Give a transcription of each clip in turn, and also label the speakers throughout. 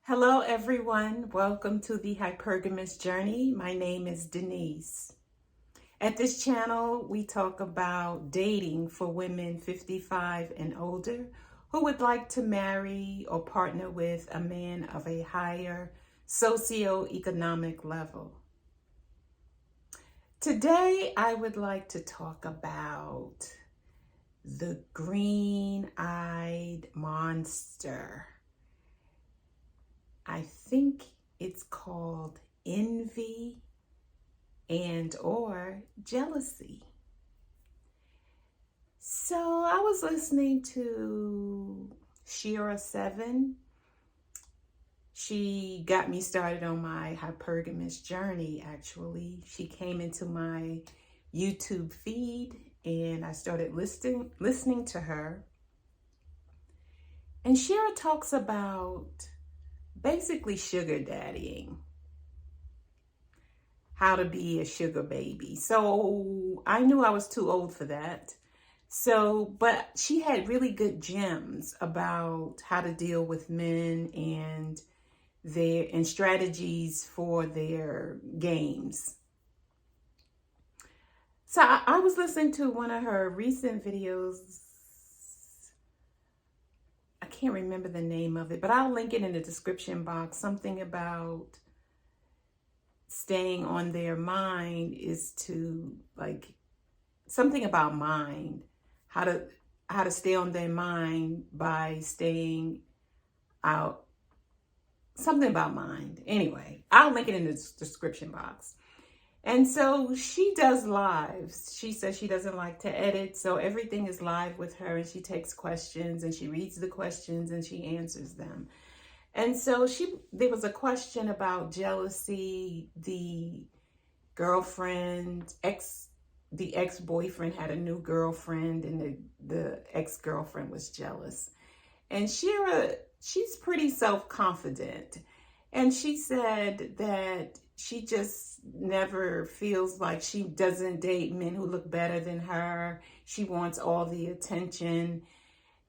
Speaker 1: Hello, everyone. Welcome to the Hypergamous Journey. My name is Denise. At this channel, we talk about dating for women 55 and older who would like to marry or partner with a man of a higher socioeconomic level. Today, I would like to talk about the green-eyed monster. I think it's called envy and or jealousy. So I was listening to Shira 7. She got me started on my hypergamous journey, actually. She came into my YouTube feed and I started listening to her. And Shira talks about basically sugar daddying, how to be a sugar baby. So I knew I was too old for that. But she had really good gems about how to deal with men and strategies for their games. So I was listening to one of her recent videos. I can't remember the name of it, but I'll link it in the description box. Something about staying on their mind is to something about mind, how to stay on their mind by staying out, something about mind. Anyway, I'll link it in the description box. And so she does lives. She says she doesn't like to edit, so everything is live with her, and she takes questions and she reads the questions and she answers them. And so there was a question about jealousy. The ex-boyfriend had a new girlfriend, and the ex-girlfriend was jealous. And Shira, she's pretty self-confident. And she said that she just never feels like she doesn't date men who look better than her. She wants all the attention.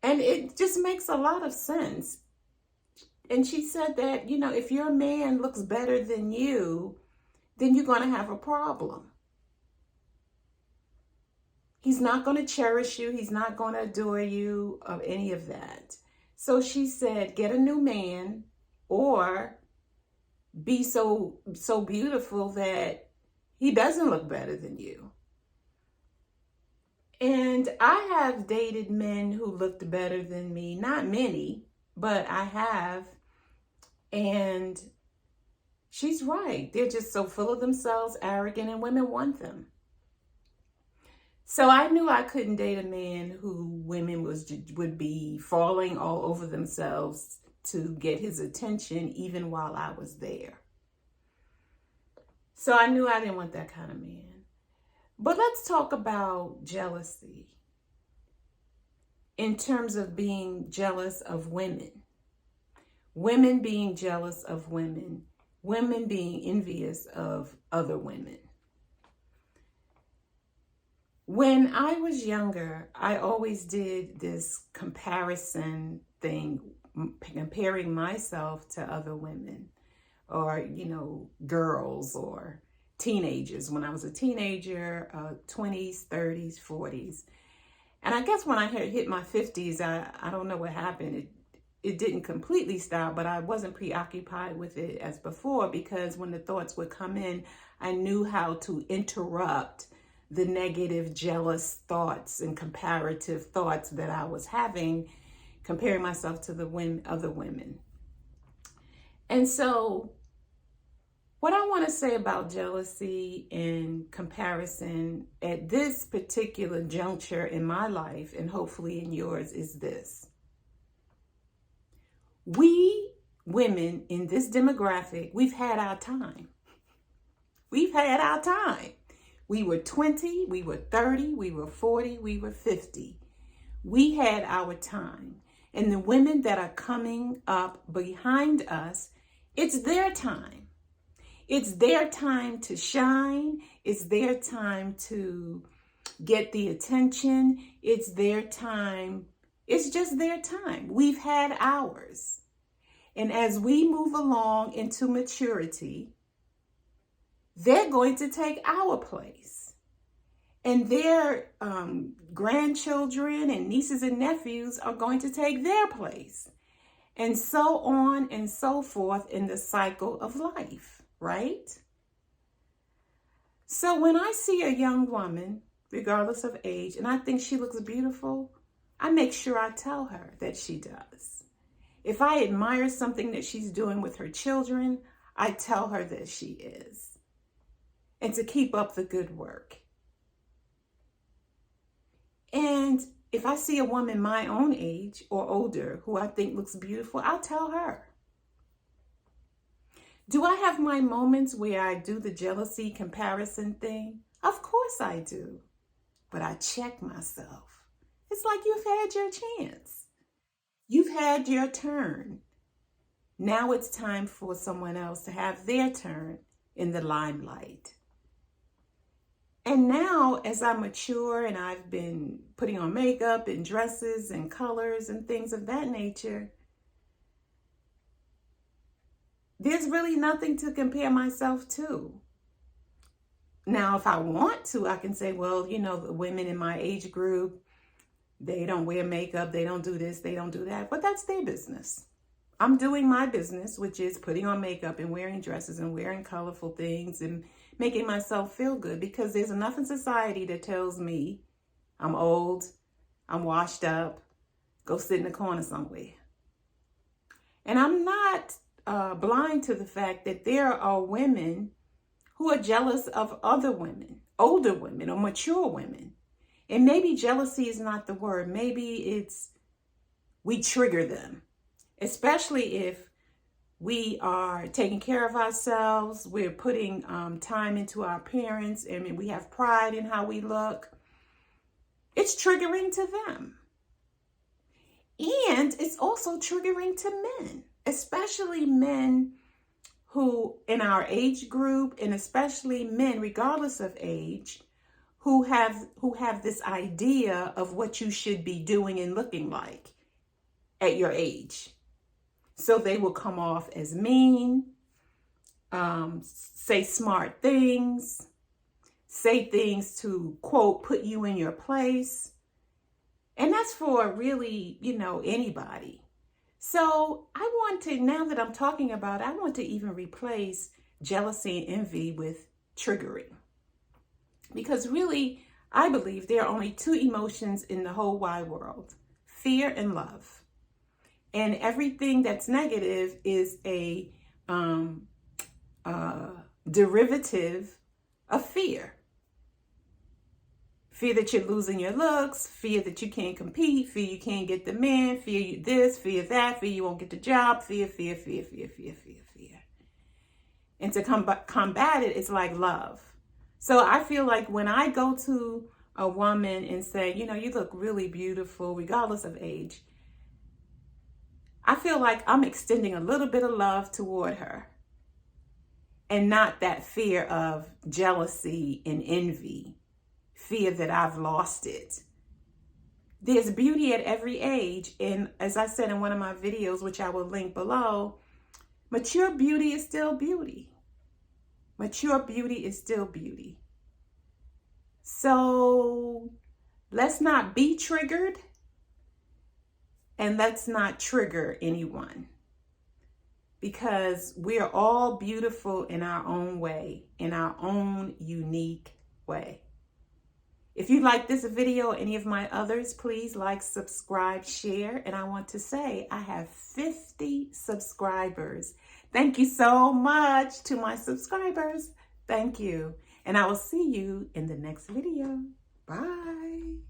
Speaker 1: And it just makes a lot of sense. And she said that, if your man looks better than you, then you're going to have a problem. He's not going to cherish you. He's not going to adore you or any of that. So she said, get a new man, or be so beautiful that he doesn't look better than you. And I have dated men who looked better than me. Not many, but I have. And she's right. They're just so full of themselves, arrogant, and women want them. So I knew I couldn't date a man who women would be falling all over themselves to get his attention even while I was there. So I knew I didn't want that kind of man. But let's talk about jealousy in terms of being jealous of women. Women being jealous of women. Women being envious of other women. When I was younger, I always did this comparison thing, comparing myself to other women or, girls or teenagers. When I was a teenager, 20s, 30s, 40s. And I guess when I had hit my 50s, I don't know what happened. It didn't completely stop, but I wasn't preoccupied with it as before, because when the thoughts would come in, I knew how to interrupt the negative, jealous thoughts and comparative thoughts that I was having, comparing myself to the other women. And so what I want to say about jealousy and comparison at this particular juncture in my life, and hopefully in yours, is this. We women in this demographic, we've had our time. We've had our time. We were 20, we were 30, we were 40, we were 50. We had our time. And the women that are coming up behind us, it's their time. It's their time to shine. It's their time to get the attention. It's their time. It's just their time. We've had ours. And as we move along into maturity, they're going to take our place. And their grandchildren and nieces and nephews are going to take their place. And so on and so forth in the cycle of life, right? So when I see a young woman, regardless of age, and I think she looks beautiful, I make sure I tell her that she does. If I admire something that she's doing with her children, I tell her that she is. And to keep up the good work. And if I see a woman my own age or older who I think looks beautiful, I'll tell her. Do I have my moments where I do the jealousy comparison thing? Of course I do. But I check myself. It's like you've had your chance. You've had your turn. Now it's time for someone else to have their turn in the limelight. And now, as I mature and I've been putting on makeup and dresses and colors and things of that nature, there's really nothing to compare myself to. Now, if I want to, I can say, well, the women in my age group, they don't wear makeup, they don't do this, they don't do that, but that's their business. I'm doing my business, which is putting on makeup and wearing dresses and wearing colorful things and making myself feel good, because there's enough in society that tells me I'm old, I'm washed up, go sit in the corner somewhere. And I'm not blind to the fact that there are women who are jealous of other women, older women or mature women. And maybe jealousy is not the word. Maybe it's we trigger them, especially if we are taking care of ourselves. We're putting time into our appearance, and we have pride in how we look. It's triggering to them. And it's also triggering to men, especially men who in our age group, and especially men regardless of age, who have this idea of what you should be doing and looking like at your age. So they will come off as mean, say smart things, say things to, quote, put you in your place. And that's for really, anybody. So I want to, now that I'm talking about it, I want to even replace jealousy and envy with triggering. Because really, I believe there are only two emotions in the whole wide world: fear and love. And everything that's negative is a derivative of fear. Fear that you're losing your looks, fear that you can't compete, fear you can't get the man, fear you this, fear that, fear you won't get the job, fear. And to combat it, it's like love. So I feel like when I go to a woman and say, you look really beautiful, regardless of age, I feel like I'm extending a little bit of love toward her, and not that fear of jealousy and envy, fear that I've lost it. There's beauty at every age. And as I said in one of my videos, which I will link below, mature beauty is still beauty. Mature beauty is still beauty. So let's not be triggered, and let's not trigger anyone, because we are all beautiful in our own way, in our own unique way. If you like this video or any of my others, please like, subscribe, share. And I want to say I have 50 subscribers. Thank you so much to my subscribers. Thank you. And I will see you in the next video. Bye.